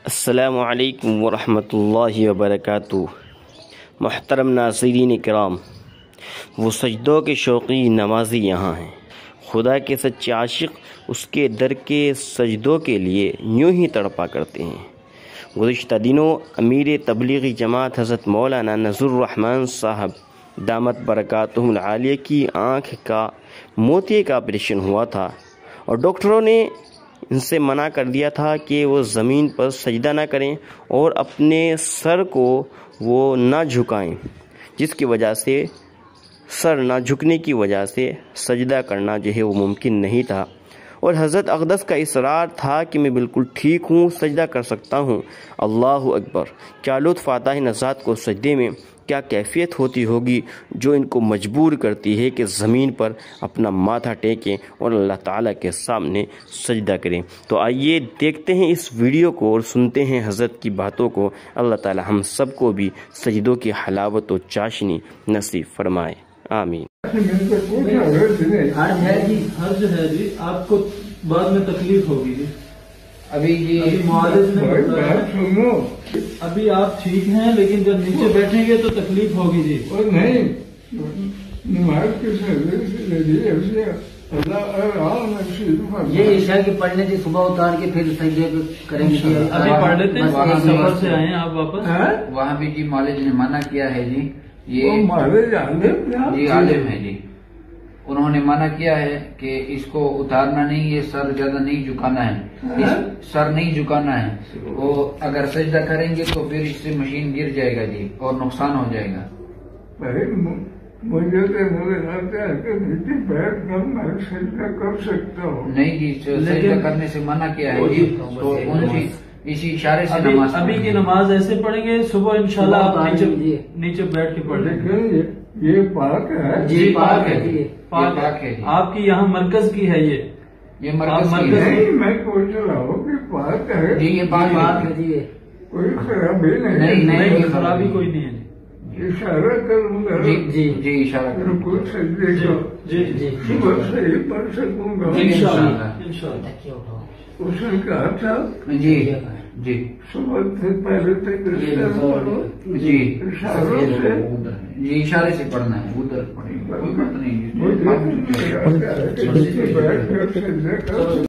السلام علیکم ورحمۃ اللہ وبرکاتہ۔ محترم ناظرین کرام، وہ سجدوں کے شوقی نمازی یہاں ہیں۔ خدا کے سچے عاشق اس کے در کے سجدوں کے لیے یوں ہی تڑپا کرتے ہیں۔ گزشتہ دنوں امیر تبلیغی جماعت حضرت مولانا نذر الرحمن صاحب دامت برکاتہم العالیہ کی آنکھ کا موتیے کا آپریشن ہوا تھا اور ڈاکٹروں نے ان سے منع کر دیا تھا کہ وہ زمین پر سجدہ نہ کریں اور اپنے سر کو وہ نہ جھکائیں، جس کی وجہ سے سر نہ جھکنے کی وجہ سے سجدہ کرنا جو ہے وہ ممکن نہیں تھا۔ اور حضرت اقدس کا اصرار تھا کہ میں بالکل ٹھیک ہوں، سجدہ کر سکتا ہوں۔ اللہ اکبر! کیا لطف آتا ہے نذات کو سجدے میں، کیا کیفیت ہوتی ہوگی جو ان کو مجبور کرتی ہے کہ زمین پر اپنا ماتھا ٹیکیں اور اللہ تعالیٰ کے سامنے سجدہ کریں۔ تو آئیے دیکھتے ہیں اس ویڈیو کو اور سنتے ہیں حضرت کی باتوں کو۔ اللہ تعالیٰ ہم سب کو بھی سجدوں کی حلاوت و چاشنی نصیب فرمائے، آمین۔ حرج ہے جی، آپ کو بعد میں تکلیف ہوگی جی۔ ابھی ابھی آپ ٹھیک ہیں، لیکن جب نیچے بیٹھیں گے تو تکلیف ہوگی جی۔ یہ عشاء کی پڑھنے کی صبح اتار کے پھر سجدے کریں گے۔ ابھی پڑھ لیتے ہیں، سفر سے آئے ہیں آپ واپس۔ وہاں بھی جی مالج نے منع کیا ہے جی، یہ عالم ہے جی، انہوں نے منع کیا ہے کہ اس کو اتارنا نہیں، یہ سر زیادہ نہیں جھکانا ہے، سر نہیں جھکانا ہے۔ وہ اگر سجدہ کریں گے تو پھر اس سے مشین گر جائے گا جی اور نقصان ہو جائے گا۔ مجھے لگتا ہے کہ نیچے بیٹھ کر میں سجدہ کر سکتا ہوں۔ نہیں جی، سجدہ کرنے سے منع کیا ہے جی، تو اسی اشارے سے نماز ابھی کی نماز ایسے پڑھیں گے، صبح انشاءاللہ آپ نیچے بیٹھ کے پڑھ لیں گے۔ یہ پاک ہے جی، پاک ہے جی، پاک ہے۔ آپ کی یہاں مرکز کی ہے یہ مرکز کی نہیں، میں پوچھ رہا ہوں کہ پاک ہے جی، یہ پاک ہے جی، کوئی خرابی نہیں، خرابی کوئی نہیں ہے۔ اشارہ کروں گا جی اشارہ کروں کوئی سجدے کو صبح سے ہی پڑھ سکوں گا انشاءاللہ۔ اس نے کہا تھا جی صبح سے پہلے تک جی اشاروں سے جی اشارے سے پڑھنا ہے، ادھر پڑھیں گے، کوئی بات نہیں۔ بیٹھ کر سجدہ کر